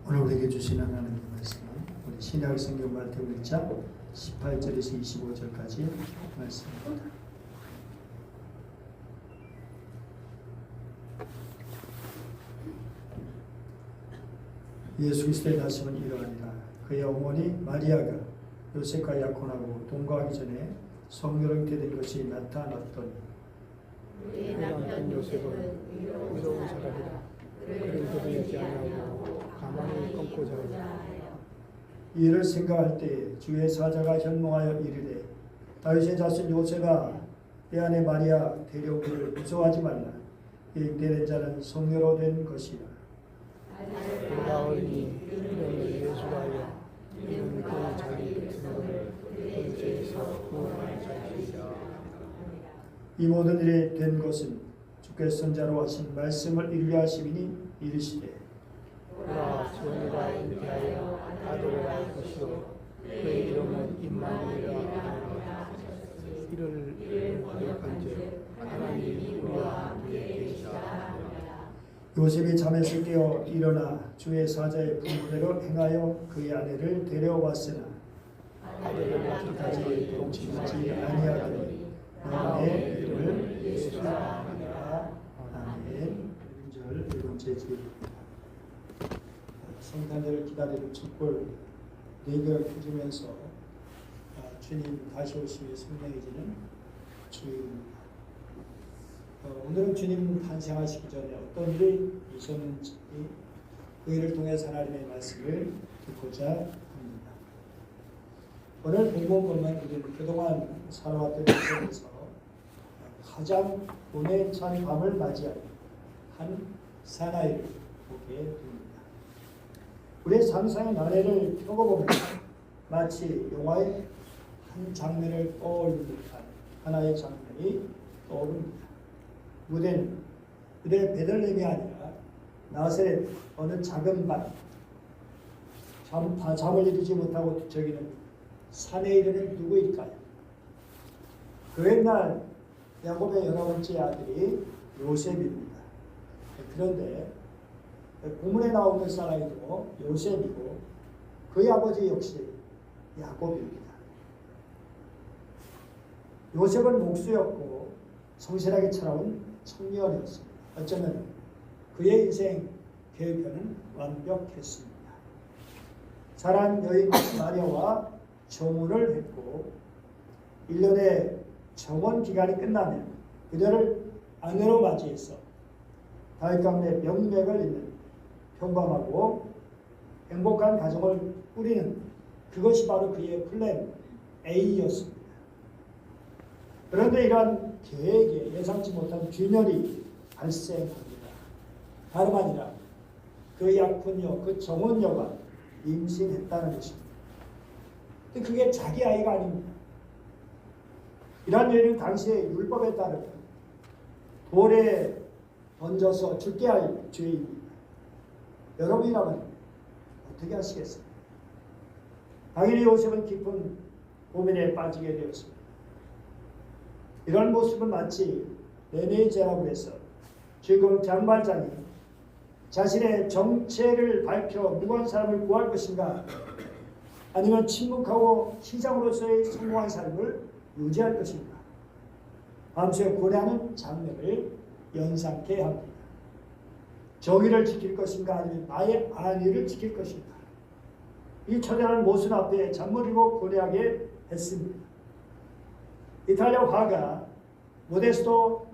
오늘 우리에게 주신 하나님의 말씀은 우리 신약 성경 마태복음 1장 18절에서 25절까지 말씀입니다. 예수 그리스도의 나심은 이러하니라. 그의 어머니 마리아가 요셉과 약혼하고 동거하기 전에 성녀롭게 된 것이 나타났더니 그의 남편 요셉은 의로운 사람이라. 그를 거두지 아니하고 가만히 끊고자 하였다. 이를 생각할 때에 주의 사자가 현몽하여 이르되 다윗의 자손 요셉아 내 아내 마리아 데려오기를 무서워하지 말라. 이 잉태된 자는 성녀로 된 것이라. 그가 어린이 이름을 예수라 하여 이는 그 자기 백성을 그 죄에서 구원할 자이시라. 이 모든 일이 된 것은 주께서 선자로 하신 말씀을 이루려 하심이니 이르시되 그가 소녀가 잉태하여 아들을 낳을 것이요 그의 이름은 임마누엘이라 하리라. 이를 거듭한즉 하나님이 우리와 함께 계시다. 요셉이 잠에서 깨어 일어나 주의 사자의 분부대로 행하여 그의 아내를 데려왔으나 아들을 낳기까지 동침하지 아니하더니 나의 이름을 예수라 하니라. 아멘. 1절 네 번째 주입니다. 성탄절을 기다리는 촛불 4개를 켜주면서 주님 다시 오심이 생명해지는 주일입니다. 오늘은 주님 탄생하시기 전에 어떤 일이 있었는지 그 일을 통해서 하나님의 말씀을 듣고자 합니다. 오늘 본문 보면 우리는 그동안 살아왔던 인생에서 가장 운에 찬 밤을 맞이한 한 사나이를 보게 됩니다. 우리의 상상의 나래를 펴고보면 마치 영화의 한 장면을 떠올리는 듯한 하나의 장면이 떠오릅니다. 무대는 베들레헴이 아니라 나사렛 어느 작은 밭, 잠을 이루지 못하고 뒤척이는 산에 이르는 누구일까요? 그 옛날 야곱의 11번째 아들이 요셉입니다. 그런데 본문에 나오는 사람이도 요셉이고 그의 아버지 역시 야곱입니다. 요셉은 목수였고 성실하게 살아온 청년이었습니다. 어쩌면 그의 인생 계획표는 완벽했습니다. 자란 여인 마리아와 정혼을 했고 1년의 정혼 기간이 끝나면 그녀를 아내로 맞이해서 다윗 가문의 명맥을 잇는 평범하고 행복한 가정을 꾸리는 그것이 바로 그의 플랜 A였습니다. 그런데 이러한 계획에 예상치 못한 균열이 발생합니다. 다름 아니라 그 약혼녀, 그 정혼녀가 임신했다는 것입니다. 근데 그게 자기 아이가 아닙니다. 이러한 여인은 당시의 율법에 따르면 돌에 던져서 죽게 할 죄입니다. 여러분이라면 어떻게 하시겠습니까? 당연히 요셉은 깊은 고민에 빠지게 되었습니다. 이런 모습은 마치 레네제라고 해서 지금 장발장이 자신의 정체를 밝혀 무고한 사람을 구할 것인가 아니면 침묵하고 시장으로서의 성공한 삶을 유지할 것인가 밤새 고뇌하는 장면을 연상케 합니다. 정의를 지킬 것인가 아니면 나의 안위를 지킬 것인가 이 처절한 모순 앞에 잠물이고 고뇌하게 했습니다. 이탈리아 화가 모데스토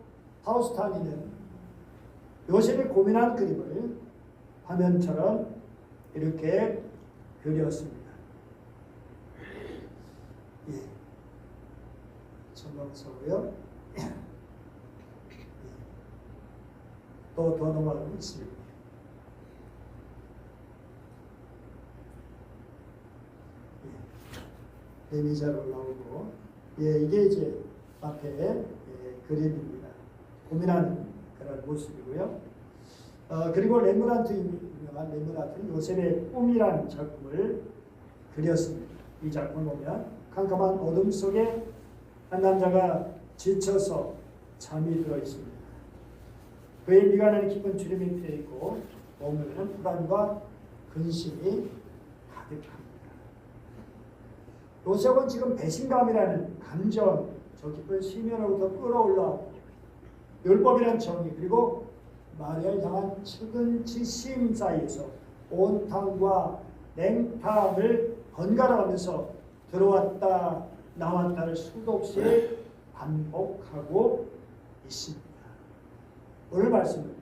파우스타니는 요셉이 고민한 그림을 화면처럼 이렇게 그렸습니다. 예, 전망서고요. 또 더 넘어가고 있습니다. 예, 데미자로 나오고, 예, 이게 이제 앞에 그림입니다. 고민하는 그런 모습이고요. 그리고 레므란트 유명한 레므란트는 요셉의 꿈이라는 작품을 그렸습니다. 이 작품을 보면 캄캄한 어둠 속에 한 남자가 지쳐서 잠이 들어 있습니다. 그의 미간에는 깊은 주름이 피어 있고 몸에는 불안과 근심이 가득합니다. 요셉은 지금 배신감이라는 감정, 저 깊은 심연으로부터 끌어올라 율법이라는 정의, 그리고 마리아를 향한 측은지심 사이에서 온탕과 냉탕을 번갈아가면서 들어왔다 나왔다를 수도 없이 반복하고 있습니다. 오늘 말씀은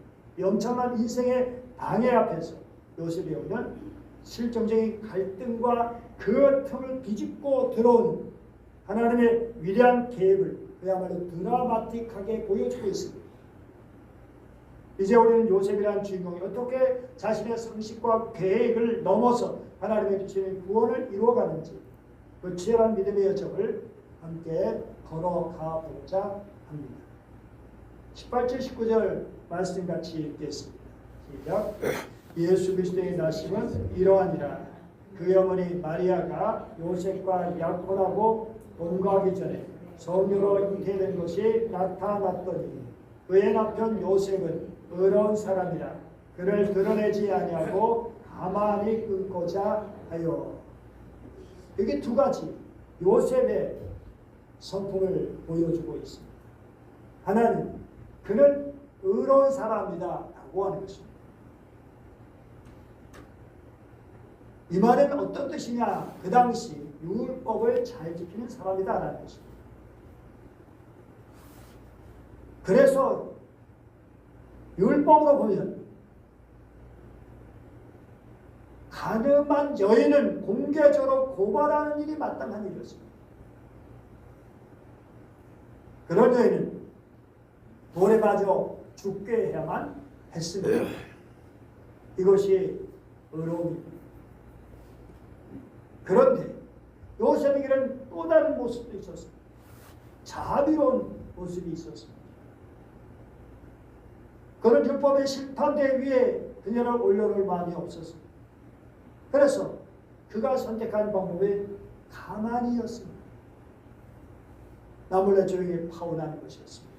엄청난 인생의 방해 앞에서 요셉이 오는 실정적인 갈등과 그 틈을 비집고 들어오는 하나님의 위대한 계획을 그야말로 드라마틱하게 보여주고 있습니다. 이제 우리는 요셉이라는 주인공이 어떻게 자신의 상식과 계획을 넘어서 하나님의 주시는 구원을 이루어가는지 그 치열한 믿음의 여정을 함께 걸어가 보자 합니다. 18절 19절 말씀 같이 읽겠습니다. 시작. 예수 그리스도의 나심은 이러하니라. 그의 어머니 마리아가 요셉과 약혼하고 동거하기 전에 성녀로 잉태된 것이 나타났더니 그의 남편 요셉은 의로운 사람이라 그를 드러내지 아니하고 가만히 끊고자 하여. 여기 두 가지 요셉의 성품을 보여주고 있습니다. 하나는 그는 의로운 사람이다 라고 하는 것입니다. 이 말은 어떤 뜻이냐? 그 당시 율법을 잘 지키는 사람이다 라는 것입니다. 그래서 율법으로 보면 가늠한 여인은 공개적으로 고발하는 일이 마땅한 일이었습니다. 그런 여인은 돌에 맞아 죽게 해야만 했습니다. 이것이 의로움입니다. 그런데 요셉에게는 또 다른 모습도 있었습니다. 자비로운 모습이 있었습니다. 그는 율법의 심판대 위에 그녀를 올려놓을 마음이 없었습니다. 그래서 그가 선택한 방법이 가만히였습니다. 나몰래 조용히 파혼하는 것이었습니다.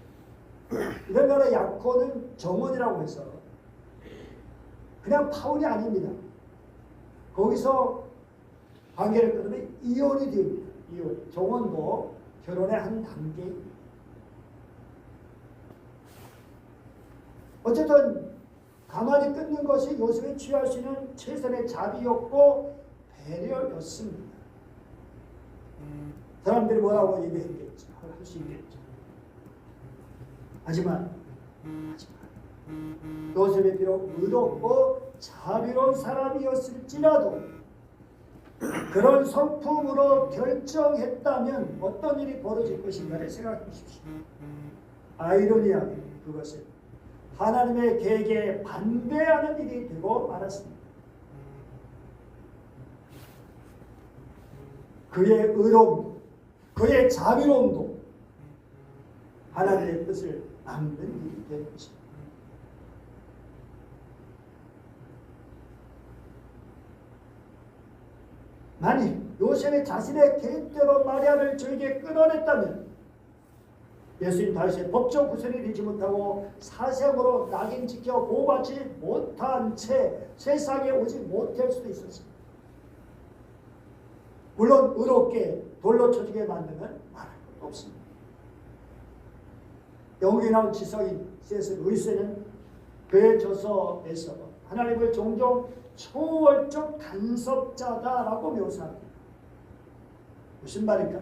이런 나라 약혼은 정원이라고 해서 그냥 파혼이 아닙니다. 거기서 관계를 끊으면 이혼이 됩니다. 이혼. 정원도 결혼의 한 단계입니다. 어쨌든 가만히 끊는 것이 요셉이 취할 수 있는 최선의 자비였고 배려였습니다. 사람들이 뭐라고 얘기했겠죠. 할 수 있겠죠. 하지만 요셉이 비록 의롭고 자비로운 사람이었을지라도 그런 성품으로 결정했다면 어떤 일이 벌어질 것인가를 생각해 보십시오. 아이러니하게 그것은 하나님의 계획에 반대하는 일이 되고 말았습니다. 그의 의로움도 그의 자비로움도 하나님의 뜻을 막는 일이 되는 것입니다. 만일 요셉이 자신의 계획대로 마리아를 저에게 끌어냈다면 예수님 다윗의 법적 구설이 되지 못하고 사생으로 낙인 지켜 보호받지 못한 채 세상에 오지 못할 수도 있었습니다. 물론 의롭게 돌로 쳐주게 만드는 말할 것도 없습니다. 영국에 나온 지성인 C.S. 루이스는 그의 저서에서 하나님을 종종 초월적 간섭자다라고 묘사합니다. 무슨 말일까?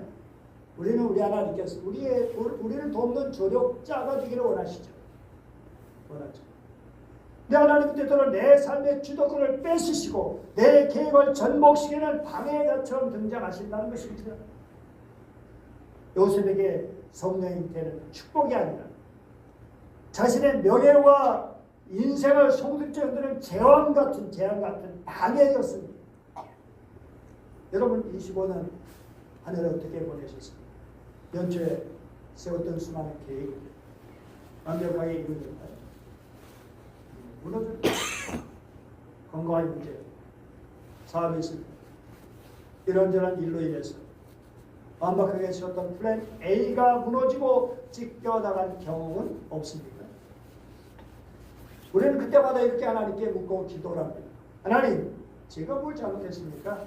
우리는 우리 하나님께서 우리를 돕는 조력자가 되기를 원하시죠. 원하죠. 내 하나님 때문에 내 삶의 주도권을 뺏으시고 내 계획을 전복시키는 방해자처럼 등장하신다는 것입니다. 요셉에게 성령의 때는 축복이 아니라 자신의 명예와 인생을 송두째 흔드는 재앙 같은 방해였습니다. 여러분 25년 한 해를 어떻게 보내셨습니까? 연초에 세웠던 수많은 계획을 완벽하게 이루어졌나요? 무너졌다. 건강의 문제, 사업이 있습니다. 이런저런 일로 인해서 완벽하게 세웠던 플랜 A가 무너지고 찢겨나간 경험은 없습니까? 우리는 그때마다 이렇게 하나님께 묻고 기도를 합니다. 하나님, 제가 뭘 잘못했습니까?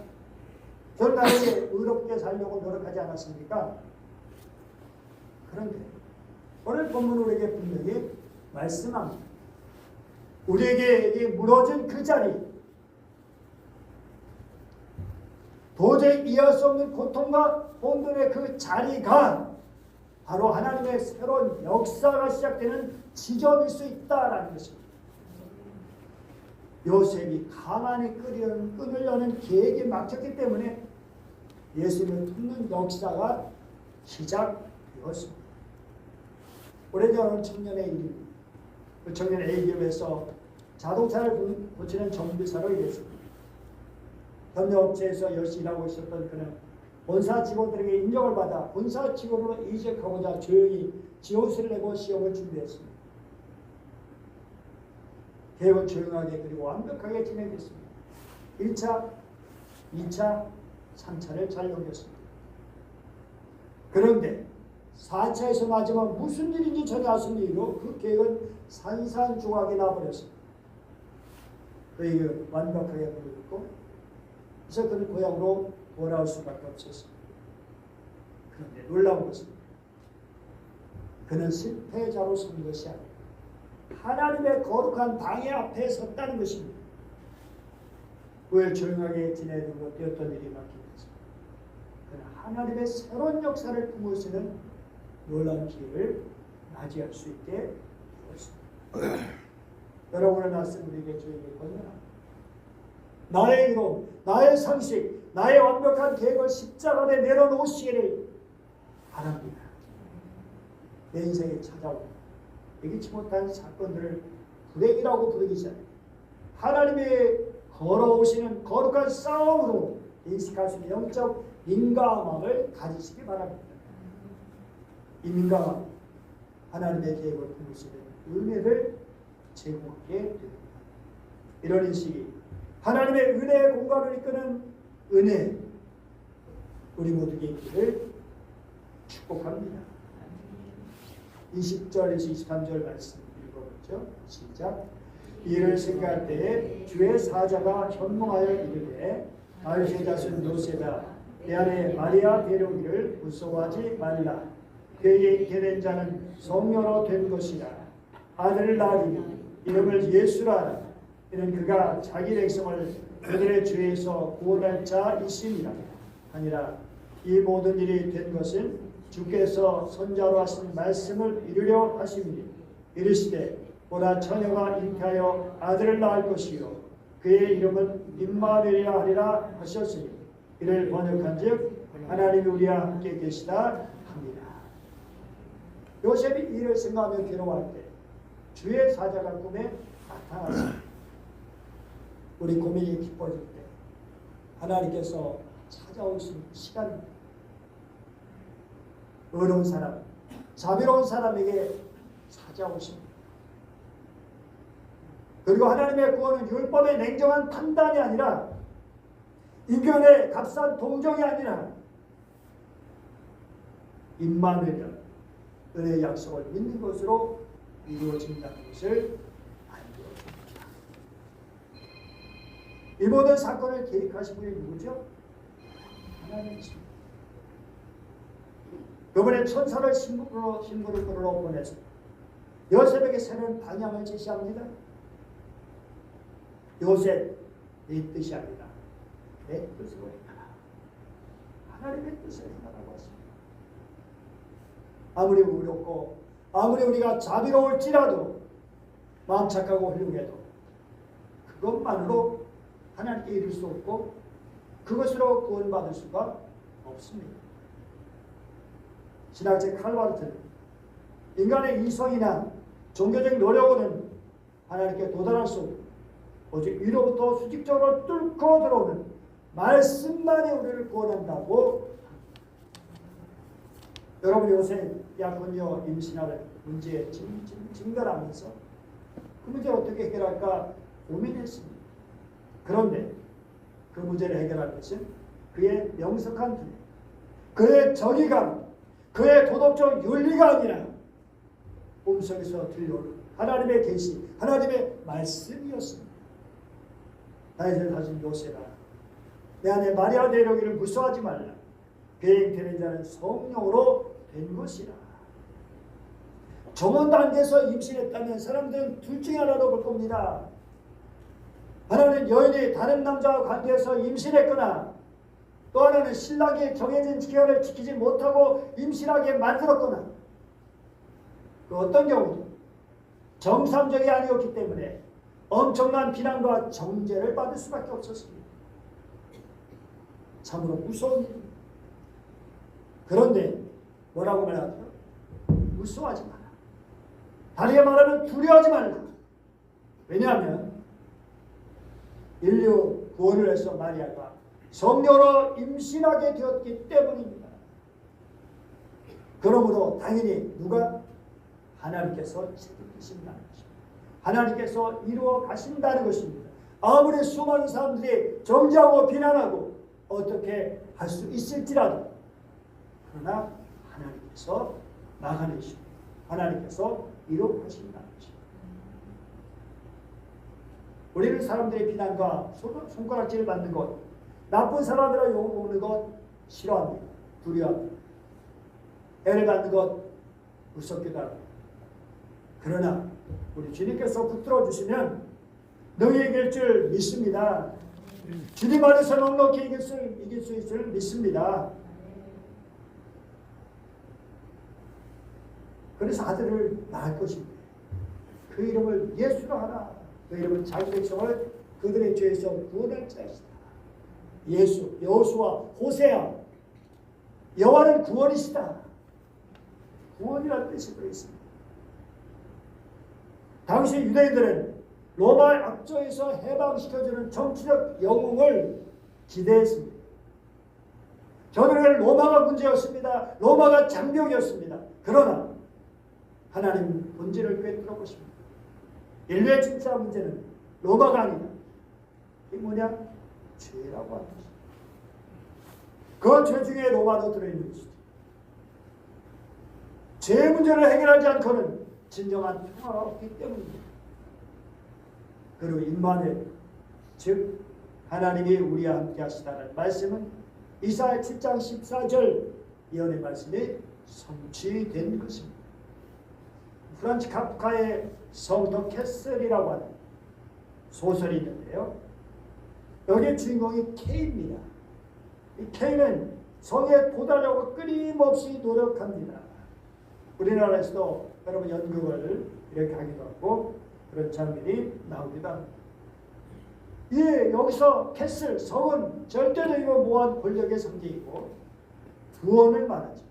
저는 나에게 의롭게 살려고 노력하지 않았습니까? 그런데 오늘 본문 우리에게 분명히 말씀합니다. 우리에게 이 무너진 그 자리, 도저히 이해할 수 없는 고통과 혼돈의 그 자리가 바로 하나님의 새로운 역사가 시작되는 지점일 수 있다라는 것입니다. 요셉이 가만히 끊으려는 계획이 막혔기 때문에 예수님을 돕는 역사가 시작되었습니다. 오래전 청년의 일입니다. 그 청년 A기업에서 자동차를 고치는 정비사로 일했습니다. 협력업체에서 열심히 일하고 있었던 그는 본사 직원들에게 인정을 받아 본사 직원으로 이직하고자 조용히 지원서를 내고 시험을 준비했습니다. 계획은 조용하게 그리고 완벽하게 진행됐습니다. 1차, 2차, 3차를 잘 넘겼습니다. 그런데 4차에서 마지막 무슨 일인지 전혀 알 수 없는 이유로 그 계획은 산산조각이 나버렸습니다. 그 계획은 완벽하게 무너졌고 그래서 그는 고향으로 돌아올 수밖에 없었습니다. 그런데 놀라운 것은 그는 실패자로 선 것이 아니라 하나님의 거룩한 방해 앞에 섰다는 것입니다. 왜 조용하게 지내는 것 어떤 일이 막히겠습니까? 그는 하나님의 새로운 역사를 품을 수 있는 놀라운 기회를 맞이할 수 있게 되었습니다. 여러분의 말씀 우리에게 주에게 권면합니다. 나의 이론, 나의 상식, 나의 완벽한 계획을 십자가에 내려놓으시기를 바랍니다. 내 인생에 찾아오는 예기치 못한 사건들을 불행이라고 부르기 전에 하나님의 걸어오시는 거룩한 싸움으로 인식할 수 있는 영적 민감함을 가지시기 바랍니다. 이 민감함, 하나님의 계획을 품을 수 있는 은혜를 제공하게 됩니다. 이런 인식이 하나님의 은혜의 공간을 이끄는 은혜, 우리 모두에게 있기를 축복합니다. 20절에서 23절 말씀 읽어보죠. 시작. 이를 생각할 때에 주의 사자가 현몽하여 이르되 다윗의 자손 요셉아 내 안에 마리아 데려오기를 무서워하지 말라. 그에게 잉태된 자는 성녀로 된 것이라. 아들을 낳으리니 이름을 예수라 하라. 이는 그가 자기 백성을 그들의 죄에서 구원할 자이심이라 아니라. 이 모든 일이 된 것은 주께서 선자로 하신 말씀을 이루려 하심이니 이르시되 보라 처녀가 잉태하여 아들을 낳을 것이요 그의 이름은 임마누엘이라 하리라 하셨으니 이를 번역한즉 하나님이 우리와 함께 계시다 합니다. 요셉이 이를 생각하며 괴로워할 때 주의 사자가 꿈에 나타났습니다. 우리 고민이 깊어질 때 하나님께서 찾아오신 시간입니다. 어려운 사람, 자비로운 사람에게 찾아오십니다. 그리고 하나님의 구원은 율법의 냉정한 판단이 아니라 이견의 값싼 동정이 아니라 임마누엘 은혜의 약속을 믿는 것으로 이루어진다는 것을 알려줍니다. 이 모든 사건을 계획하신 분이 누구죠? 하나님이십니다. 이번에 천사를 신부를 끌어 보내서 요셉에게 새로운 방향을 제시합니다. 요셉, 내 뜻이 아니라 내 뜻으로 행하라. 하나님의 뜻을 행하라고 하십니다. 아무리 어렵고 아무리 우리가 자비로울지라도 마음 착하고 훌륭해도 그것만으로 하나님께 이룰 수 없고 그것으로 구원받을 수가 없습니다. 신학자 칼바르트는 인간의 이성이나 종교적 노력으로는 하나님께 도달할 수 없고 오직 위로부터 수직적으로 뚫고 들어오는 말씀만이 우리를 구원한다고 합니다. 여러분 요새 약혼녀 임신하는 문제에 증가하면서 그 문제를 어떻게 해결할까 고민했습니다. 그런데 그 문제를 해결할 것은 그의 명석한 두뇌, 그의 정의감, 그의 도덕적 윤리가 아니라 몸속에서 들려오는 하나님의 계시, 하나님의 말씀이었습니다. 다윗의 자손 요셉아, 내 안에 마리아 데려오기를 무서워하지 말라. 그에게 되는 자는 성령으로 된 것이라. 정원 단계에서 임신했다면 사람들은 둘 중에 하나로 볼 겁니다. 하나는 여인이 다른 남자와 관계해서 임신했거나, 또 하나는 신랑이 정해진 기간을 지키지 못하고 임신하게 만들었거나, 그 어떤 경우도 정상적이 아니었기 때문에 엄청난 비난과 정죄를 받을 수밖에 없었습니다. 참으로 무서운 일입니다. 그런데 뭐라고 말하죠? 무서워하지 마라. 다르게 말하면 두려워하지 말라. 왜냐하면 인류 구원을 해서 마리아가 성녀로 임신하게 되었기 때문입니다. 그러므로 당연히 누가? 하나님께서 책임지신다는 것입니다. 하나님께서 이루어 가신다는 것입니다. 아무리 수많은 사람들이 정죄하고 비난하고 어떻게 할 수 있을지라도, 그러나 하나님께서 막아내시고 하나님께서 이루어 가신다는 것입니다. 우리는 사람들의 비난과 손가락질을 받는 것, 나쁜 사람이라 욕을 먹는 것 싫어합니다. 두려워합니다. 애를 받는 것 무섭기도 합니다. 그러나 우리 주님께서 붙들어 주시면 능히 이길 줄 믿습니다. 주님 안에서 넉넉히 이길 수 있을 줄 믿습니다. 그래서 아들을 낳을 것입니다. 그 이름을 예수로 하라. 그 이름은 자기 백성을 그들의 죄에서 구원할 자이시다. 예수, 여호수아, 호세아, 여호와는 구원이시다. 구원이라는 뜻이 들어있습니다. 당시 유대인들은 로마의 압조에서 해방시켜주는 정치적 영웅을 기대했습니다. 저들은 로마가 문제였습니다. 로마가 장벽이었습니다. 그러나 하나님 본질을 꿰뚫어 보십니다. 인류의 진짜 문제는 로마가 아니다. 이게 뭐냐? 죄라고 하는 것입니다. 그 죄 중에 로마도 들어있는 것이죠. 죄 문제를 해결하지 않고는 진정한 평화가 없기 때문입니다. 그리고 임마누엘, 즉 하나님이 우리와 함께 하시다는 말씀은 이사야 7장 14절 예언의 말씀이 성취된 것입니다. 프란츠 카프카의 성도 캐슬이라고 하는 소설이 있는데요. 여기의 주인공이 K입니다. 이 K는 성에 도달하려고 끊임없이 노력합니다. 우리나라에서도 여러분 연극을 이렇게 하기도 하고 그런 장면이 나오기도 합니다. 여기서 캐슬, 성은 절대적이고 무한 권력의 상징이고 구원을 말하죠.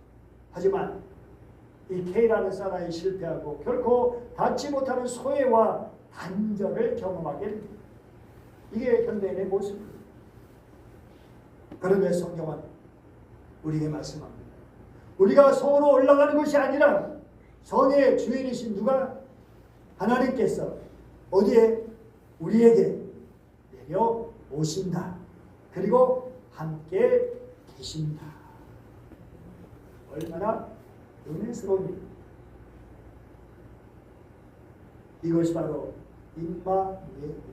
하지만 이 K라는 사람이 실패하고 결코 닿지 못하는 소외와 단절을 경험하게 됩니다. 이게 현대인의 모습입니다. 그런데 성경은 우리에게 말씀합니다. 우리가 성으로 올라가는 것이 아니라 성의 주인이신 누가? 하나님께서 어디에? 우리에게 내려오신다. 그리고 함께 계신다. 얼마나 은혜스러운 일입니다. 이것이 바로 임마누엘입니다.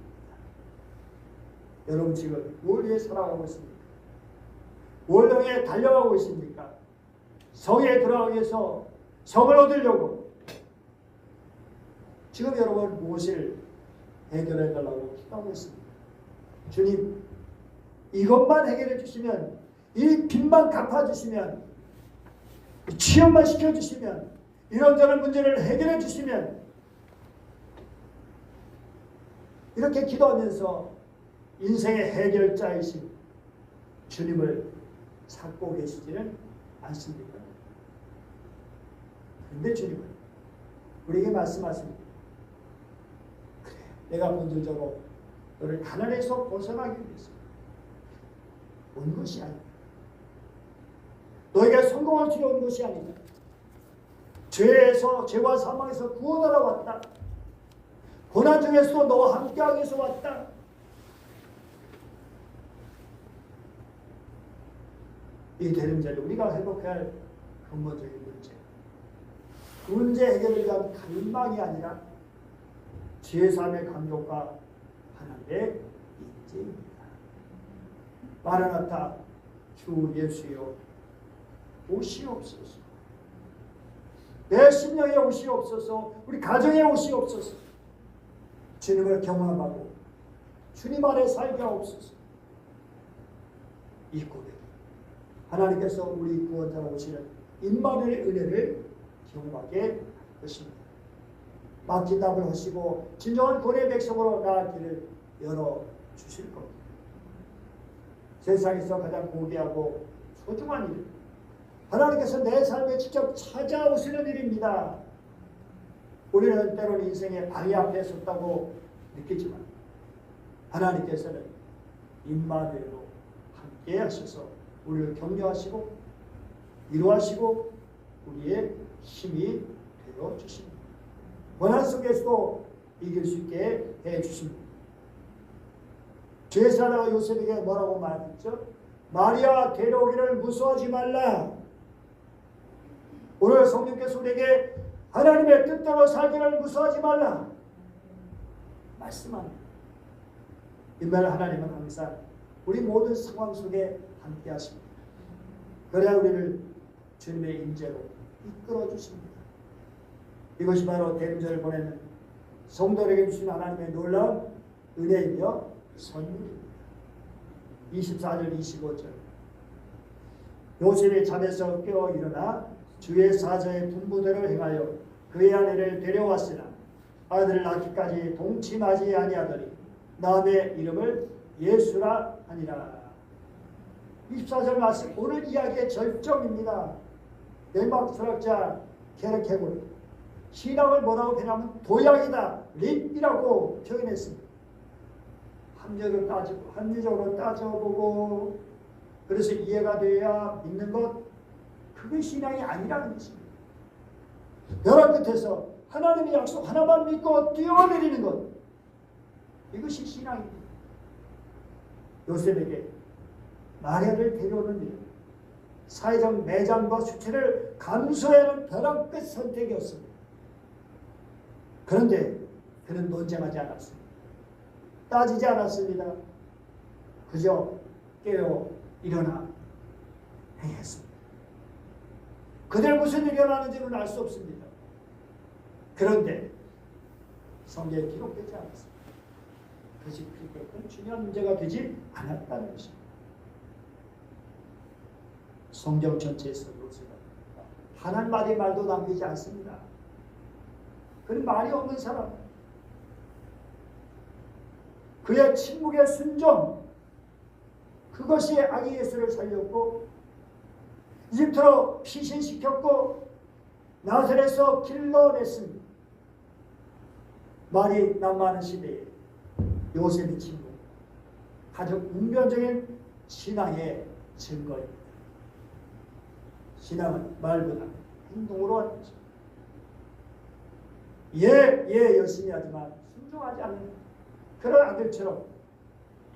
여러분 지금 뭘 위해 살아가고 있습니까? 뭘 향해 달려가고 있습니까? 성에 들어가기 위해서 성을 얻으려고 지금 여러분 무엇을 해결해 달라고 기도하고 있습니다. 주님, 이것만 해결해 주시면, 이 빚만 갚아주시면, 취업만 시켜주시면, 이런저런 문제를 해결해 주시면, 이렇게 기도하면서 인생의 해결자이신 주님을 찾고 계시지는 않습니까? 그런데 주님은 우리에게 말씀하십니다. 그래, 내가 본질적으로 너를 가난에서 벗어나기 위해서 온 것이 아니다. 너에게 성공을 주려 온 것이 아니다. 죄와 사망에서 구원하러 왔다. 고난 중에서도 너와 함께하기 위해서 왔다. 이 대림절이 우리가 회복해야 할 근본적인 문제. 그 문제 해결을 위한 갈망이 아니라 죄사함의 감격과 하나님의 인재입니다. 마라나타 주 예수여 오시옵소서. 내 심령에 오시옵소서. 우리 가정에 오시옵소서. 주님을 경험하고 주님 안에 살게 하옵소서. 이 고백 하나님께서 우리 구원자로 오시는 임마누엘의 은혜를 경험하게 하십니다. 막힌 답을 하시고 진정한 구원의 백성으로 나아갈 길을 열어주실 겁니다. 세상에서 가장 고귀하고 소중한 일, 하나님께서 내 삶에 직접 찾아오시는 일입니다. 우리는 때로는 인생의 바위 앞에 섰다고 느끼지만 하나님께서는 임마누엘로 함께 하셔서 우리를 격려하시고 위로하시고 우리의 힘이 되어주십니다. 고난 속에서도 이길 수 있게 해주십니다. 제사장가 요셉에게 뭐라고 말했죠? 마리아 데려오기를 무서워하지 말라. 오늘 성령께서 우리에게 하나님의 뜻대로 살기를 무서워하지 말라 말씀합니다. 이말 하나님은 항상 우리 모든 상황 속에 함께 하십니다. 그래야 우리를 주님의 임재로 이끌어 주십니다. 이것이 바로 대림절을 보내는 성도에게 주신 하나님의 놀라운 은혜이며 선물입니다. 24절 25절 요셉이 잠에서 깨어 일어나 주의 사자의 분부대로 행하여 그의 아내를 데려왔으나 아들을 낳기까지 동침하지 아니하더니 남의 이름을 예수라 하니라. 24절 말씀 오늘 이야기의 절정입니다. 덴마크 철학자 게르 헤골 신앙을 뭐라고 표현하면 도약이다, 립이라고 표현했습니다. 합리적으로 따져보고 그래서 이해가 돼야 믿는 것, 그게 신앙이 아니라는 것입니다. 벼락 끝에서 하나님의 약속 하나만 믿고 뛰어내리는 것, 이것이 신앙입니다. 요셉에게 마리아를 데려오는 일, 사회적 매장과 수치를 감수하는 벼락 끝 선택이었습니다. 그런데 그는 논쟁하지 않았습니다. 따지지 않았습니다. 그저 깨어 일어나 행했습니다. 그들 무슨 일이 일어나는지는 알 수 없습니다. 그런데 성경에 기록되지 않았습니다. 그것이 그것은 중요한 문제가 되지 않았다는 것입니다. 성경 전체에서 요셉은 한 마디 말도 남기지 않습니다. 그는 말이 없는 사람, 그의 침묵의 순종, 그것이 아기 예수를 살렸고 이집트로 피신시켰고 나사렛에서 길러냈습니다. 말이 남많은 시대에 요셉의 침묵, 가장 운명적인 신앙의 증거입니다. 신앙은 말보다 행동으로 하는 것입니다. 열심히 하지만 순종하지 않는 그런 아들처럼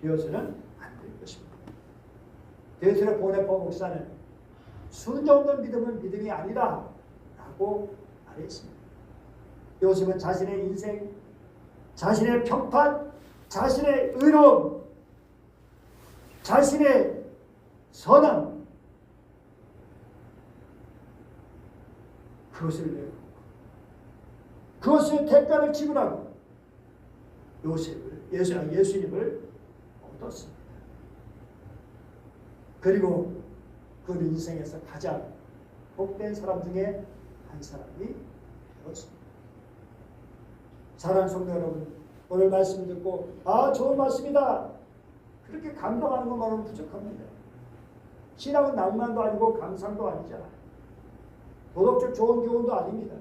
되어서는 안 될 것입니다. 데이트의 보네포 목사는 순종 없는 믿음은 믿음이 아니다 라고 말했습니다. 요셉은 자신의 인생, 자신의 평판, 자신의 의로움, 자신의 선함, 그것을 내고 그것의 대가를 지불하고 예수님을 얻었습니다. 그리고 그 인생에서 가장 복된 사람 중에 한 사람이 되었습니다. 사랑하는 성도 여러분, 오늘 말씀 듣고 좋은 말씀이다 그렇게 감동하는 것만으로는 부족합니다. 신앙은 낭만도 아니고 감상도 아니잖아요. 도덕적 좋은 교훈도 아닙니다.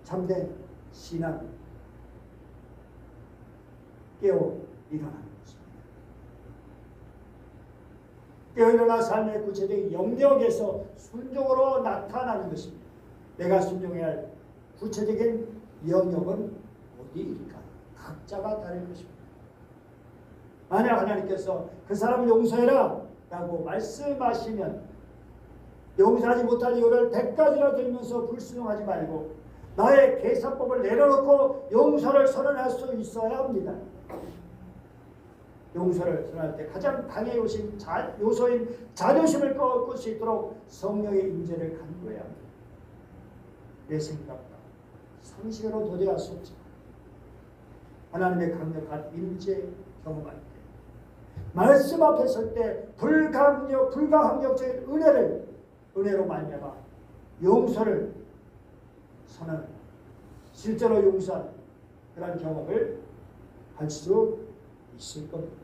참된 신앙 깨어 일어나는 것입니다. 깨어 일어나 삶의 구체적인 영역에서 순종으로 나타나는 것입니다. 내가 순종해야 할 구체적인 영역은 어디일까? 각자가 다를 것입니다. 만약 하나님께서 그 사람을 용서해라 라고 말씀하시면 용서하지 못할 이유를 100가지나 들면서 불순종하지 말고 나의 계산법을 내려놓고 용서를 선언할 수 있어야 합니다. 용서를 선할 때 가장 강의 요소인 자존심을 꺾을 수 있도록 성령의 임재를 간구해야 합니다. 내 생각과 상식으로 도저히 할 수 없지만 하나님의 강력한 임재 경험할 때 말씀 앞에 설 때 불가항력적인 은혜로 말미암아 용서를 선언, 실제로 용서하는 그런 경험을 할 수 있을 겁니다.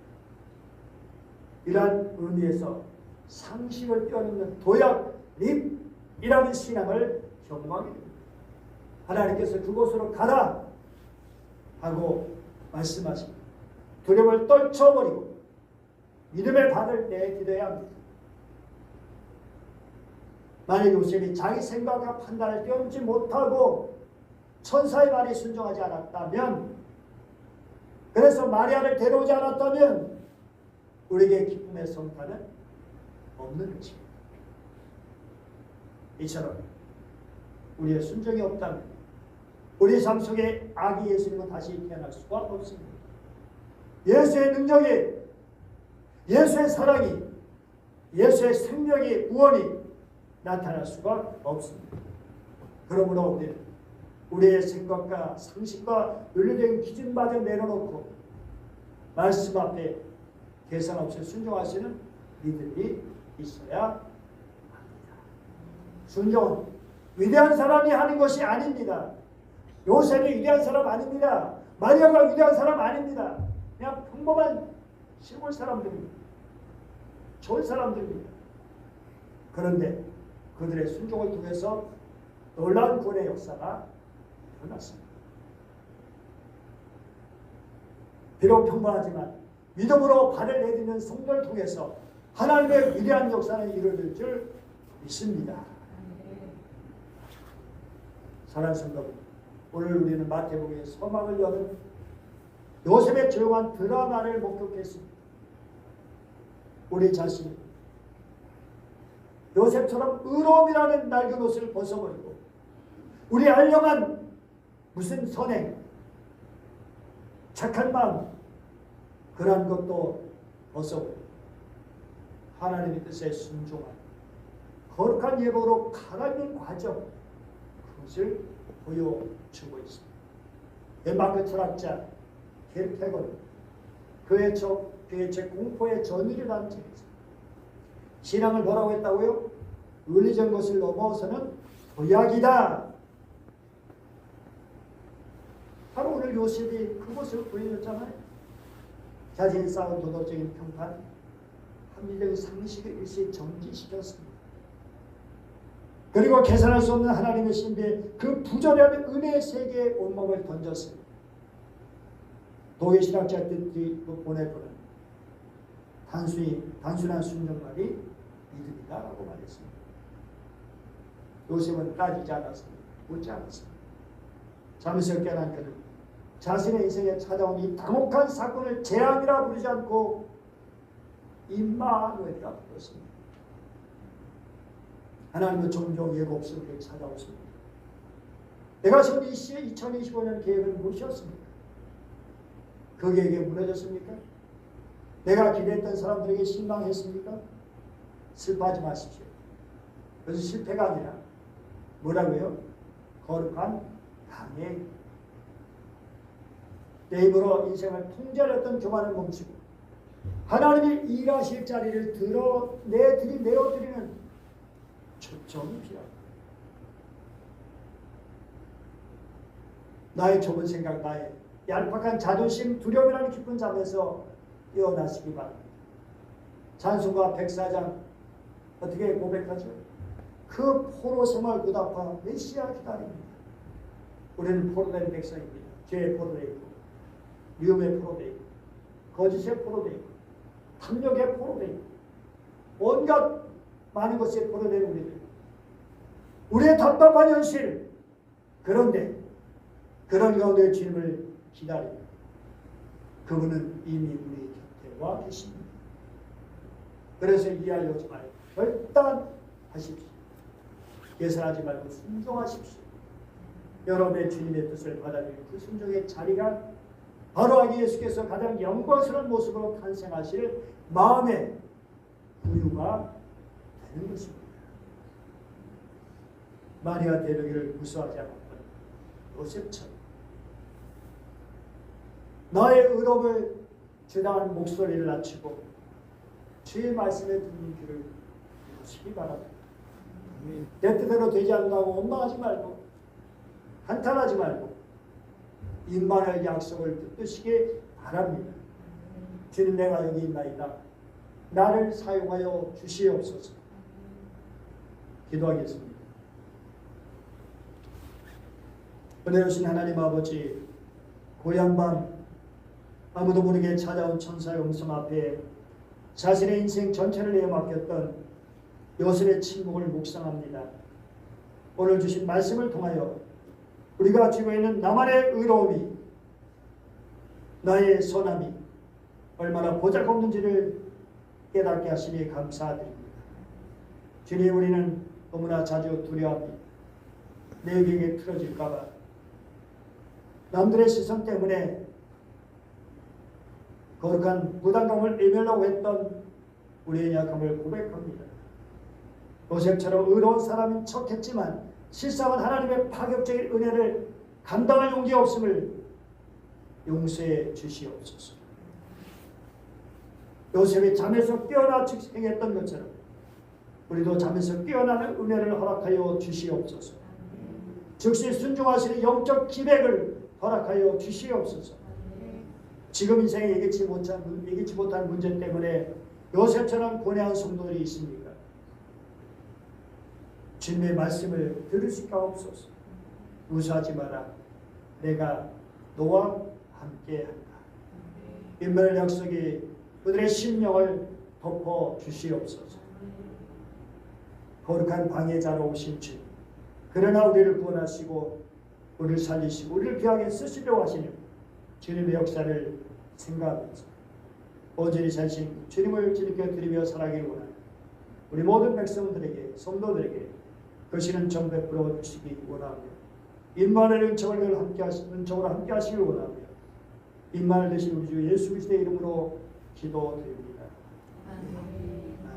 이러한 의미에서 상식을 뛰어넘는 도약립이라는 신앙을 경험하게 됩니다. 하나님께서 그곳으로 가라 하고 말씀하십니다. 두려움을 떨쳐버리고 믿음의 발을 내디뎌야 합니다. 만약 요셉이 자기 생각과 판단을 뛰어넘지 못하고 천사의 말에 순종하지 않았다면, 그래서 마리아를 데려오지 않았다면 우리에게 기쁨의 성탄은 없는 것입니다. 이처럼 우리의 순종이 없다면 우리 삶 속에 아기 예수님은 다시 태어날 수가 없습니다. 예수의 능력이, 예수의 사랑이, 예수의 생명이, 구원이 나타날 수가 없습니다. 그러므로 우리는 우리의 생각과 상식과 윤리적인 기준마저 내려놓고 말씀 앞에 계산 없이 순종하시는 믿음이 있어야 합니다. 순종은 위대한 사람이 하는 것이 아닙니다. 요셉이 위대한 사람 아닙니다. 마리아가 위대한 사람 아닙니다. 그냥 평범한 시골 사람들입니다. 좋은 사람들입니다. 그런데 그들의 순종을 통해서 놀라운 구원의 역사가 일어났습니다. 비록 평범하지만 믿음으로 발을 내딛는 성도를 통해서 하나님의 위대한 역사는 이루어질 줄 믿습니다. 사랑하는 성도, 오늘 우리는 마태복음의 서막을 여는 요셉의 조용한 드라마를 목격했습니다. 우리 자신이 요셉처럼 의로움이라는 낡은 옷을 벗어버리고 우리 알령한 무슨 선행, 착한 마음, 그러한 것도 벗어버리고 하나님의 뜻에 순종한 거룩한 예복으로 갈아입는 과정, 그것을 보여주고 있습니다. 덴마크 철학자 켈케곤 그의 책 공포의 전율이라는 책에서 신앙을 뭐라고 했다고요? 윤리적인 것을 넘어서는 도약이다. 바로 오늘 요셉이 그것을 보여줬잖아요. 자신이 쌓은 도덕적인 평판, 합리적인 상식을 일시 정지시켰습니다. 그리고 계산할 수 없는 하나님의 신비에 그 부조리한 은혜의 세계에 온몸을 던졌습니다. 독일 신학자들이 보내보는 단순한 순종만이 믿음이다라고 말했습니다. 요셉은 따지지 않았습니다. 묻지 않았습니다. 잠에서 깨어난 그는 자신의 인생에 찾아온 이 당혹한 사건을 재앙이라 부르지 않고 임마누엘이라 불렀습니다. 하나님은 종종 예고 없이 우리에게 찾아오십니다. 내가 세운 이 시의 2025년 계획은 무엇이었습니까? 그 계획에 무너졌습니까? 내가 기대했던 사람들에게 실망했습니까? 슬퍼하지 마십시오. 그것은 실패가 아니라 뭐라고요? 거룩한 강해. 내 힘으로 인생을 통제하려던 교만을 멈추고 하나님이 일하실 자리를 내어드리는 초점이 필요합니다. 나의 좁은 생각, 나의 얄팍한 자존심, 두려움이라는 깊은 잠에서 깨어나시기 바랍니다. 찬송가 104장 어떻게 고백하죠? 그 포로 생활 구답하 메시아 기다립니다. 우리는 포로된 백성입니다. 죄의 포로되어 있고 미움의 포로되어 있고 거짓의 포로되어 있고 탐욕의 포로되어 있고 온갖 많은 것에 포로된 우리들, 우리의 답답한 현실, 그런데 그런 가운데 주님을 기다립니다. 그분은 이미 우리 곁에 와 계십니다. 그래서 이해하려지 말고 결단하십시오. 계산하지 말고 순종하십시오. 여러분의 주님의 뜻을 받아들이는 그 순종의 자리가 바로 아기 예수께서 가장 영광스러운 모습으로 탄생하실 마음의 부유가 되는 것입니다. 마리아 데려기를 무서워하지 않았던 요셉처럼 나의 의롭을 주당한 목소리를 낮추고 주의 말씀에 듣는 귀를 열심히 바랍니다. 내 뜻대로 되지 않는다고 원망하지 말고 한탄하지 말고 임마누엘 약속을 붙드시기 바랍니다. 주님, 내가 여기 있나이다. 나를 사용하여 주시옵소서. 기도하겠습니다. 은혜 주신 하나님 아버지, 고향 밤 아무도 모르게 찾아온 천사의 음성 앞에 자신의 인생 전체를 내어 맡겼던 요셉의 침묵을 묵상합니다. 오늘 주신 말씀을 통하여 우리가 쥐고 있는 나만의 의로움이, 나의 선함이 얼마나 보잘것없는지를 깨닫게 하시니 감사드립니다. 주님, 우리는 너무나 자주 두려워합니다. 내게 틀어질까봐, 남들의 시선 때문에 거룩한 부담감을 외면하려고 했던 우리의 약함을 고백합니다. 요셉처럼 의로운 사람인 척했지만 실상은 하나님의 파격적인 은혜를 감당할 용기가 없음을 용서해 주시옵소서. 요셉이 잠에서 깨어나 행했던 것처럼 우리도 잠에서 깨어나는 은혜를 허락하여 주시옵소서. 즉시 순종하시는 영적 기백을 허락하여 주시옵소서. 지금 인생에 예기치 못한 문제 때문에 요셉처럼 고뇌한 성도들이 있습니까? 주님의 말씀을 들을 수 없소서. 무서워하지 마라. 내가 너와 함께한다. 임마누엘 약속이 그들의 심령을 덮어 주시옵소서. 거룩한 방해자로 오신 주님, 그러나 우리를 구원하시고 우리를 살리시고 우리를 귀하게 쓰시려고 하시는 주님의 역사를 생각하면서 온전히 자신 주님을 지켜 드리며 살아가기를 원하는 우리 모든 백성들에게, 성도들에게 그시는 정 베풀어 주시기 원하며 임마누엘 은총을 함께 하시길 원하며 임마누엘 되신 우리 주 예수 그리스도의 이름으로 기도드립니다. 아멘.